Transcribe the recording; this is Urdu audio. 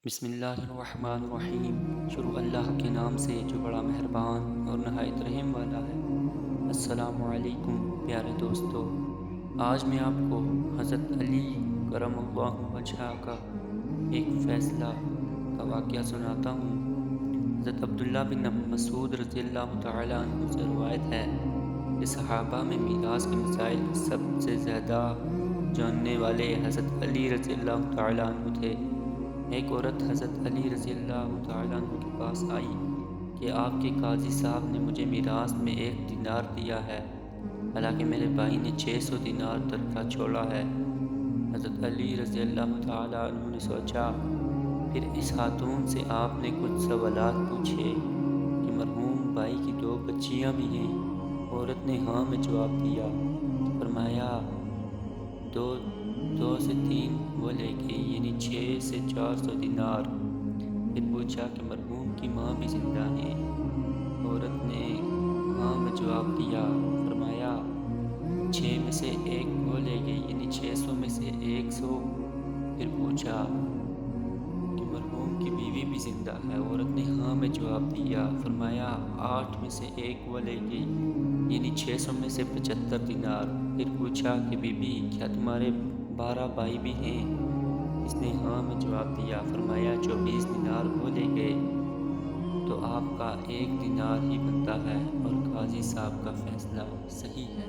بسم اللہ الرحمن الرحیم۔ شروع اللہ کے نام سے جو بڑا مہربان اور نہایت رحم والا ہے۔ السلام علیکم پیارے دوستو، آج میں آپ کو حضرت علی کرم اللہ وجہہ کا ایک فیصلہ کا واقعہ سناتا ہوں۔ حضرت عبداللہ بن مسعود رضی اللہ تعالیٰ عنہ سے روایت ہے کہ صحابہ میں میراث کے مسائل سب سے زیادہ جاننے والے حضرت علی رضی اللہ تعالیٰ عنہ تھے۔ ایک عورت حضرت علی رضی اللہ تعالیٰ عنہ کے پاس آئی کہ آپ کے قاضی صاحب نے مجھے میراث میں 1 دینار دیا ہے، حالانکہ میرے بھائی نے 600 دینار ترکہ چھوڑا ہے۔ حضرت علی رضی اللہ تعالیٰ عنہ نے سوچا، پھر اس خاتون سے آپ نے کچھ سوالات پوچھے کہ مرحوم بھائی کی 2 بچیاں بھی ہیں۔ عورت نے ہاں میں جواب دیا تو فرمایا 2 سے 3 وہ لے گئی، یعنی 6 سے 400 دینار۔ پھر پوچھا کہ مرحوم کی ماں بھی زندہ ہیں؟ عورت نے ہاں میں جواب دیا۔ فرمایا 6 میں سے 1 وہ لے گئی، یعنی 600 میں سے 100۔ پھر پوچھا کہ مرحوم کی بیوی بھی زندہ ہے؟ عورت نے ہاں میں جواب دیا۔ فرمایا 8 میں سے 1 وہ لے گئی، یعنی 600 میں سے 75 دینار۔ پھر پوچھا کہ بی بی کیا تمہارے 12 بھائی بھی ہیں؟ اس نے ہاں میں جواب دیا۔ فرمایا 24 دینار وہ لے گئے۔ تو آپ کا 1 دینار ہی بنتا ہے اور قاضی صاحب کا فیصلہ صحیح ہے۔